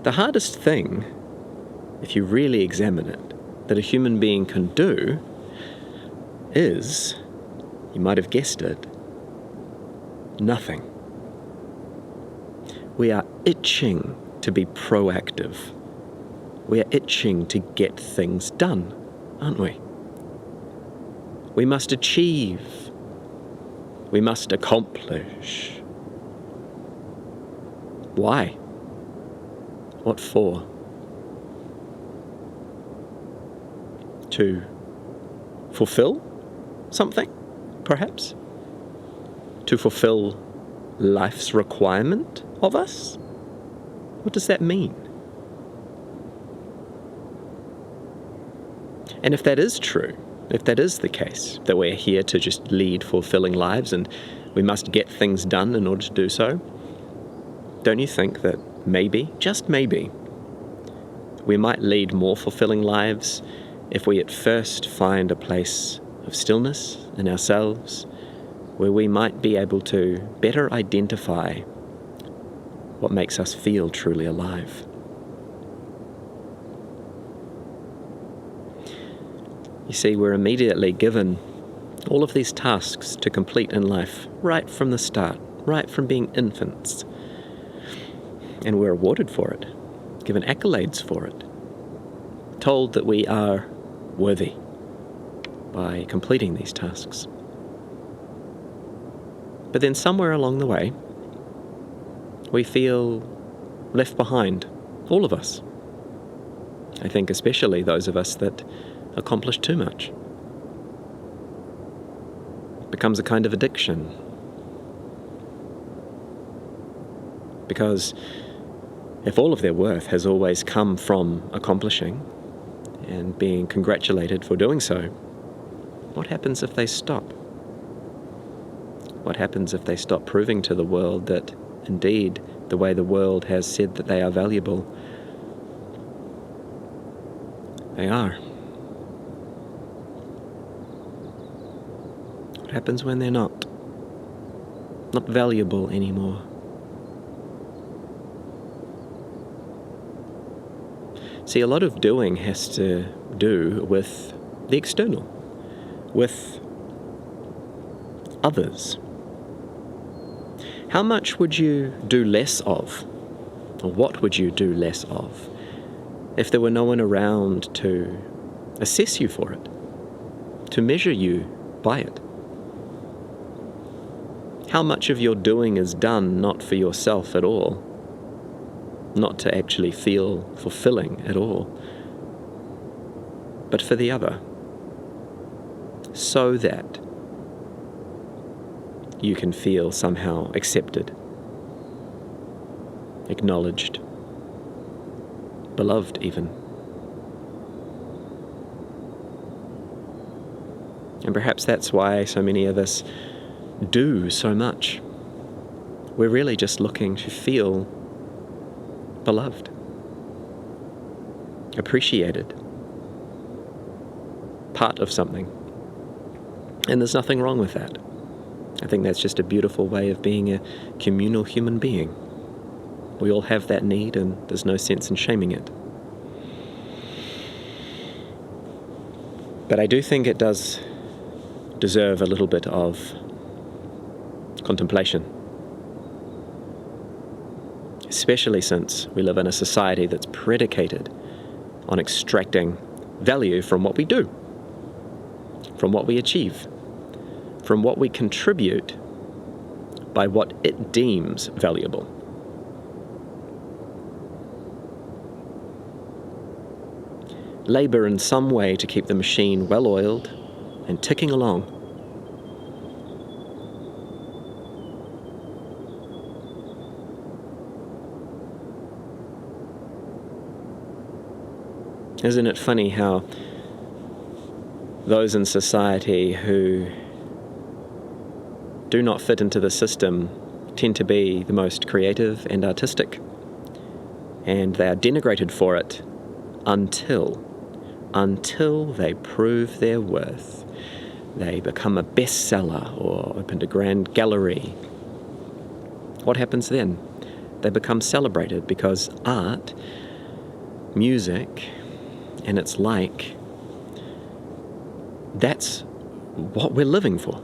The hardest thing, if you really examine it, that a human being can do is, you might have guessed it, nothing. We are itching to be proactive. We are itching to get things done, aren't we? We must achieve. We must accomplish. Why? What for? To fulfill something, perhaps? To fulfill life's requirement of us? What does that mean? And if that is true, if that is the case, that we're here to just lead fulfilling lives and we must get things done in order to do so, don't you think that maybe, just maybe, we might lead more fulfilling lives if we at first find a place of stillness in ourselves where we might be able to better identify what makes us feel truly alive? You see, we're immediately given all of these tasks to complete in life right from the start, right from being infants. And we're rewarded for it, given accolades for it, told that we are worthy by completing these tasks. But then somewhere along the way, we feel left behind, all of us. I think especially those of us that accomplish too much. It becomes a kind of addiction. Because if all of their worth has always come from accomplishing and being congratulated for doing so, what happens if they stop? What happens if they stop proving to the world that, indeed, the way the world has said that they are valuable, they are? What happens when they're not valuable anymore? See, a lot of doing has to do with the external, with others. How much would you do less of, or what would you do less of, if there were no one around to assess you for it, to measure you by it? How much of your doing is done not for yourself at all, not to actually feel fulfilling at all, but for the other, so that you can feel somehow accepted, acknowledged, beloved even. And perhaps that's why so many of us do so much. We're really just looking to feel beloved, appreciated, part of something. And there's nothing wrong with that. I think that's just a beautiful way of being a communal human being. We all have that need, and there's no sense in shaming it. But I do think it does deserve a little bit of contemplation, especially since we live in a society that's predicated on extracting value from what we do, from what we achieve, from what we contribute by what it deems valuable. Labour in some way to keep the machine well-oiled and ticking along. Isn't it funny how those in society who do not fit into the system tend to be the most creative and artistic, and they are denigrated for it until they prove their worth. They become a bestseller or open a grand gallery. What happens then? They become celebrated because art, music, and its like, that's what we're living for.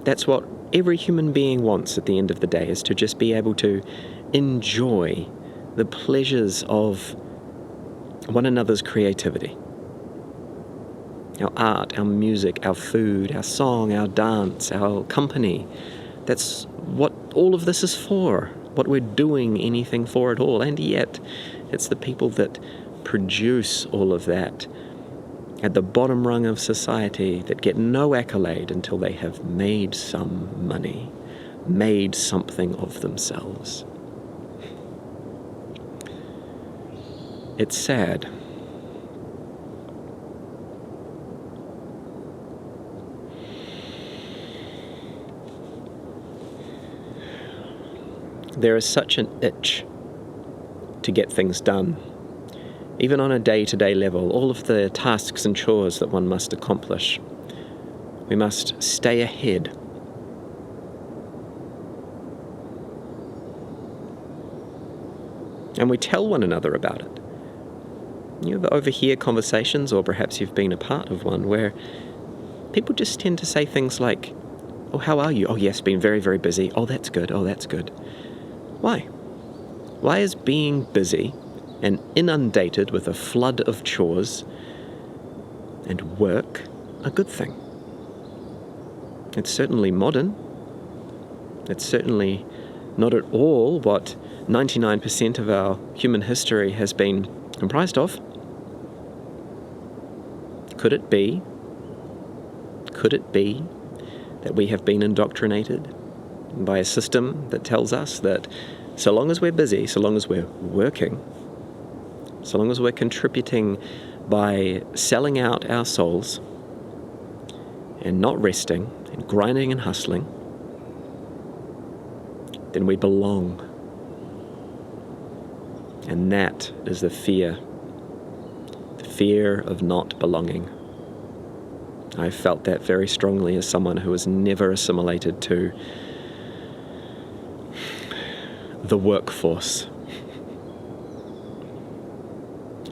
That's what every human being wants at the end of the day, is to just be able to enjoy the pleasures of one another's creativity. Our art, our music, our food, our song, our dance, our company. That's what all of this is for, what we're doing anything for at all. And yet, it's the people that produce all of that at the bottom rung of society that get no accolade until they have made some money, made something of themselves. It's sad. There is such an itch to get things done. Even on a day-to-day level, all of the tasks and chores that one must accomplish. We must stay ahead. And we tell one another about it. You ever overhear conversations, or perhaps you've been a part of one, where people just tend to say things like, "Oh, how are you? Oh, yes, been very, very busy. Oh, that's good. Oh, that's good." Why? Why is being busy and inundated with a flood of chores and work a good thing? It's certainly modern. It's certainly not at all what 99% of our human history has been comprised of. Could it be that we have been indoctrinated by a system that tells us that so long as we're busy, so long as we're working, so long as we're contributing by selling out our souls and not resting and grinding and hustling, then we belong. And that is the fear of not belonging. I felt that very strongly as someone who was never assimilated to the workforce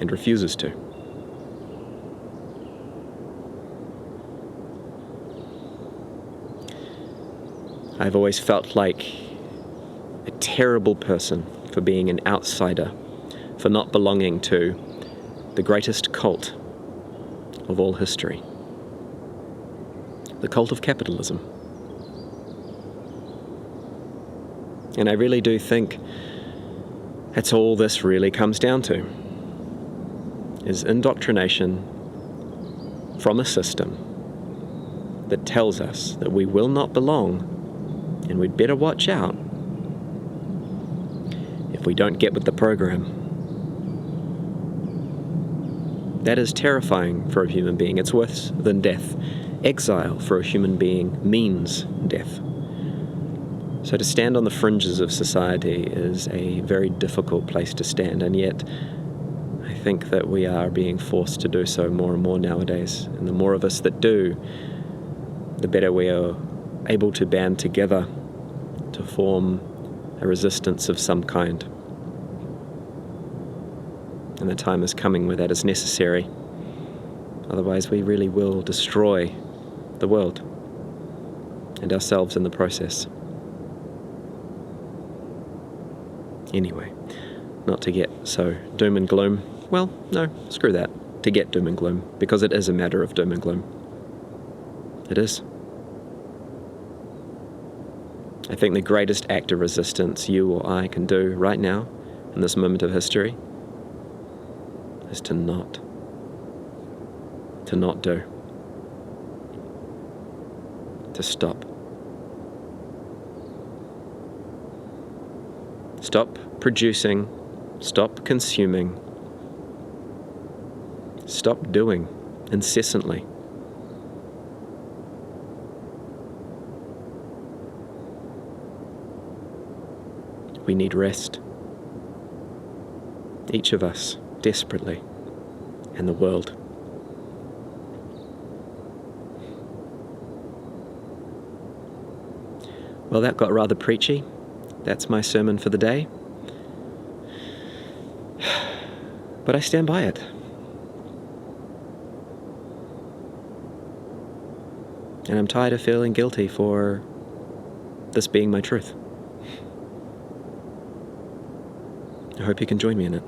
and refuses to. I've always felt like a terrible person for being an outsider, for not belonging to the greatest cult of all history, the cult of capitalism. And I really do think that's all this really comes down to, is indoctrination from a system that tells us that we will not belong and we'd better watch out if we don't get with the program. That is terrifying for a human being. It's worse than death. Exile for a human being means death. So to stand on the fringes of society is a very difficult place to stand, and yet I think that we are being forced to do so more and more nowadays. And the more of us that do, the better we are able to band together to form a resistance of some kind. And the time is coming where that is necessary. Otherwise, we really will destroy the world and ourselves in the process. Anyway, not to get so doom and gloom. Well, no, screw that. To get doom and gloom, because it is a matter of doom and gloom. It is. I think the greatest act of resistance you or I can do right now, in this moment of history, is to not do. To stop. Stop producing. Stop consuming. Stop doing incessantly. We need rest. Each of us, desperately, and the world. Well, that got rather preachy. That's my sermon for the day. But I stand by it. And I'm tired of feeling guilty for this being my truth. I hope you can join me in it.